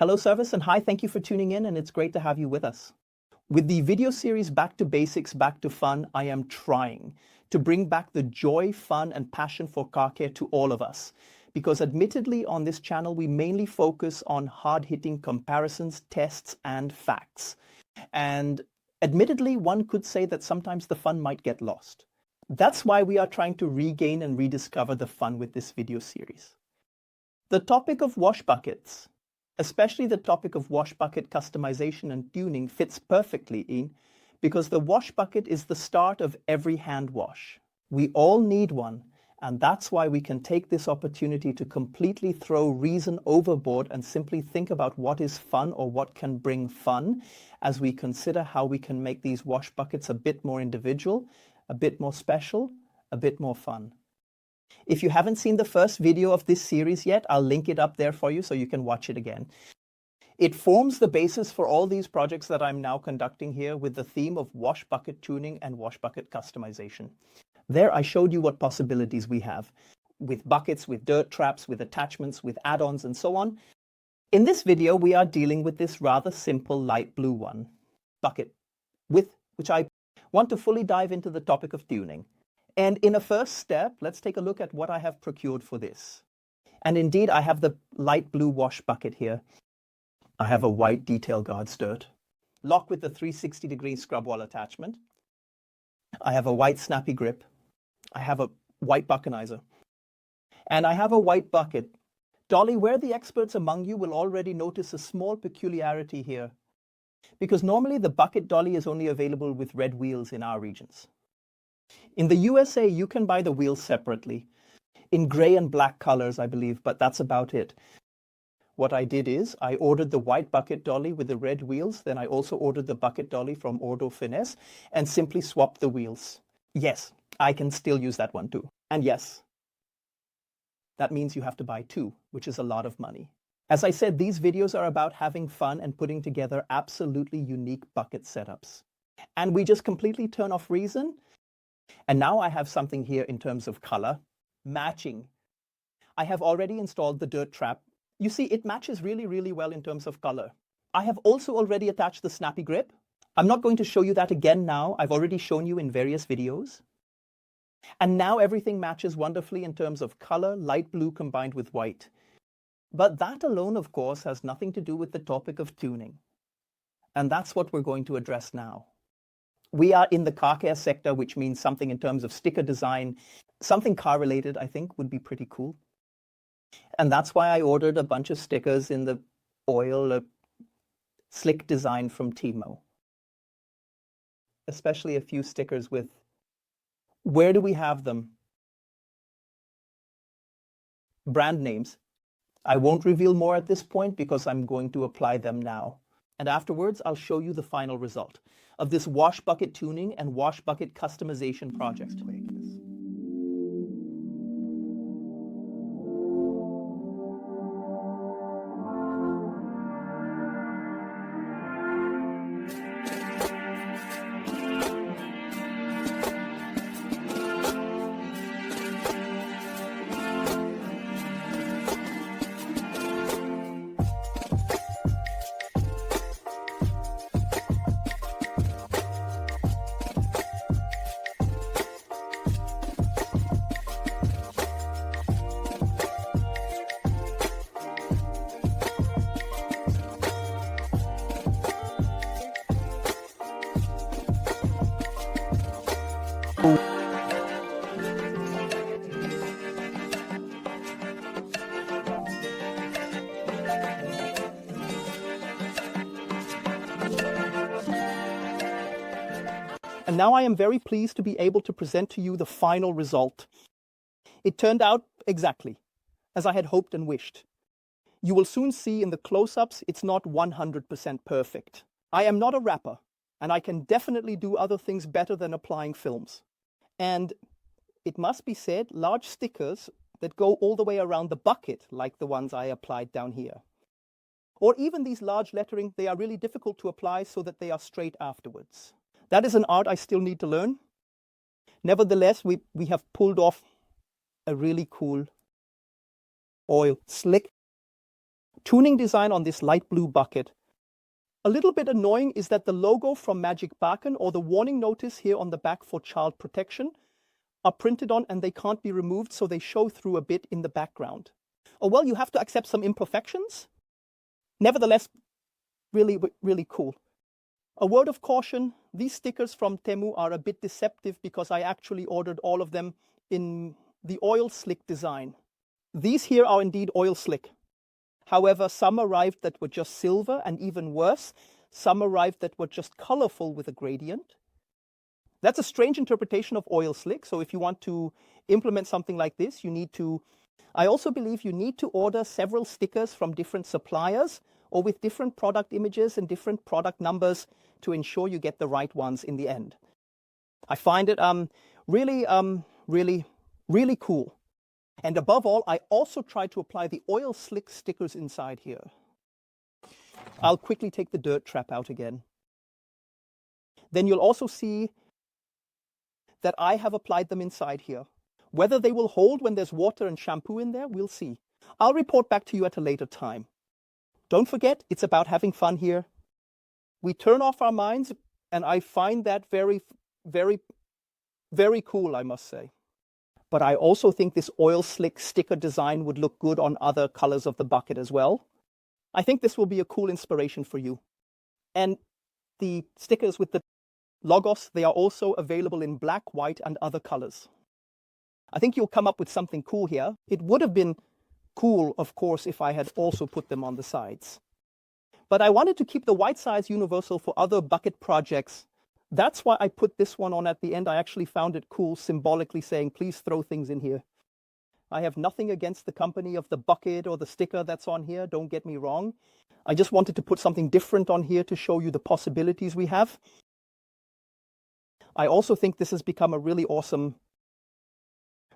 Hello service and hi, thank you for tuning in and it's great to have you with us. With the video series Back to Basics, Back to Fun, I am trying to bring back the joy, fun and passion for car care to all of us. Because admittedly on this channel, we mainly focus on hard-hitting comparisons, tests and facts. And admittedly, one could say that sometimes the fun might get lost. That's why we are trying to regain and rediscover the fun with this video series. The topic of wash buckets, especially the topic of wash bucket customization and tuning, fits perfectly in because the wash bucket is the start of every hand wash. We all need one, and that's why we can take this opportunity to completely throw reason overboard and simply think about what is fun or what can bring fun as we consider how we can make these wash buckets a bit more individual, a bit more special, a bit more fun. If you haven't seen the first video of this series yet, I'll link it up there for you so you can watch it again. It forms the basis for all these projects that I'm now conducting here with the theme of wash bucket tuning and wash bucket customization. There I showed you what possibilities we have with buckets, with dirt traps, with attachments, with add-ons and so on. In this video, we are dealing with this rather simple light blue one, bucket, with which I want to fully dive into the topic of tuning. And in a first step, let's take a look at what I have procured for this. And indeed, I have the light blue wash bucket here. I have a white detail guard stirred, lock with the 360-degree scrub wall attachment. I have a white snappy grip. I have a white buckenizer. And I have a white bucket. Dolly, where the experts among you will already notice a small peculiarity here. Because normally the bucket dolly is only available with red wheels in our regions. In the USA, you can buy the wheels separately, in gray and black colors, I believe, but that's about it. What I did is I ordered the white bucket dolly with the red wheels, then I also ordered the bucket dolly from Ordo Finesse and simply swapped the wheels. Yes, I can still use that one too. And yes, that means you have to buy two, which is a lot of money. As I said, these videos are about having fun and putting together absolutely unique bucket setups. And we just completely turn off reason. And now I have something here in terms of color, matching. I have already installed the dirt trap. You see, it matches really, really well in terms of color. I have also already attached the snappy grip. I'm not going to show you that again now. I've already shown you in various videos. And now everything matches wonderfully in terms of color, light blue combined with white. But that alone, of course, has nothing to do with the topic of tuning. And that's what we're going to address now. We are in the car care sector, which means something in terms of sticker design. Something car related, I think, would be pretty cool. And that's why I ordered a bunch of stickers in the oil slick design from Timo. Especially a few stickers with, where do we have them? Brand names. I won't reveal more at this point because I'm going to apply them now. And afterwards, I'll show you the final result of this wash bucket tuning and wash bucket customization project. And now I am very pleased to be able to present to you the final result. It turned out exactly as I had hoped and wished. You will soon see in the close-ups it's not 100% perfect. I am not a rapper, and I can definitely do other things better than applying films. And it must be said, large stickers that go all the way around the bucket, like the ones I applied down here. Or even these large lettering, they are really difficult to apply so that they are straight afterwards. That is an art I still need to learn. Nevertheless, we have pulled off a really cool oil slick tuning design on this light blue bucket. A little bit annoying is that the logo from Magic Baken or the warning notice here on the back for child protection are printed on and they can't be removed, so they show through a bit in the background. Oh well, you have to accept some imperfections. Nevertheless, really, really cool. A word of caution, these stickers from Temu are a bit deceptive because I actually ordered all of them in the oil slick design. These here are indeed oil slick. However, some arrived that were just silver, and even worse, some arrived that were just colorful with a gradient. That's a strange interpretation of oil slick, so if you want to implement something like this, you need to... I also believe you need to order several stickers from different suppliers or with different product images and different product numbers to ensure you get the right ones in the end. I find it really cool. And above all, I also tried to apply the oil slick stickers inside here. I'll quickly take the dirt trap out again. Then you'll also see that I have applied them inside here. Whether they will hold when there's water and shampoo in there, we'll see. I'll report back to you at a later time. Don't forget, it's about having fun here. We turn off our minds, and I find that very, very, very cool, I must say. But I also think this oil slick sticker design would look good on other colors of the bucket as well. I think this will be a cool inspiration for you. And the stickers with the logos, they are also available in black, white, and other colors. I think you'll come up with something cool here. It would have been cool, of course, if I had also put them on the sides. But I wanted to keep the white size universal for other bucket projects. That's why I put this one on at the end. I actually found it cool, symbolically saying, please throw things in here. I have nothing against the company of the bucket or the sticker that's on here, don't get me wrong. I just wanted to put something different on here to show you the possibilities we have. I also think this has become a really awesome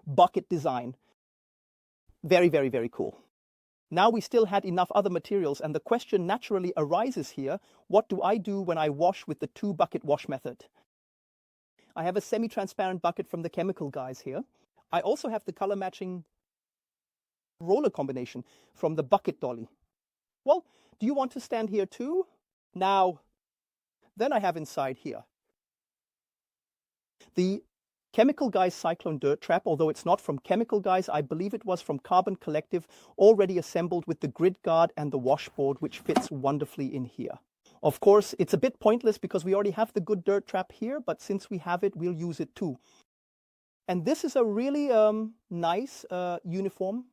bucket design. Very, very, very cool. Now we still had enough other materials, and the question naturally arises here, what do I do when I wash with the 2-bucket wash method? I have a semi-transparent bucket from the chemical guys here. I also have the color matching roller combination from the bucket Dolly. Well, do you want to stand here too? Now, then I have inside here the Chemical Guys Cyclone Dirt Trap, although it's not from Chemical Guys, I believe it was from Carbon Collective, already assembled with the grid guard and the washboard, which fits wonderfully in here. Of course, it's a bit pointless because we already have the good dirt trap here, but since we have it, we'll use it too. And this is a really nice, uniform,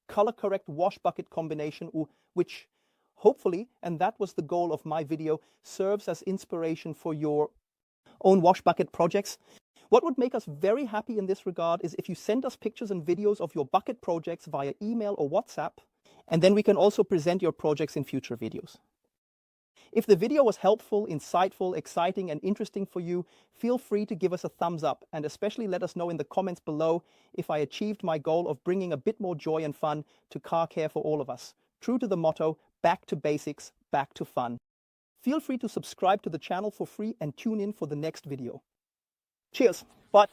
color-correct wash bucket combination, which hopefully, and that was the goal of my video, serves as inspiration for your own wash bucket projects. What would make us very happy in this regard is if you send us pictures and videos of your bucket projects via email or WhatsApp, and then we can also present your projects in future videos. If the video was helpful, insightful, exciting, and interesting for you, feel free to give us a thumbs up, and especially let us know in the comments below if I achieved my goal of bringing a bit more joy and fun to car care for all of us. True to the motto, back to basics, back to fun. Feel free to subscribe to the channel for free and tune in for the next video. Cheers. Bye.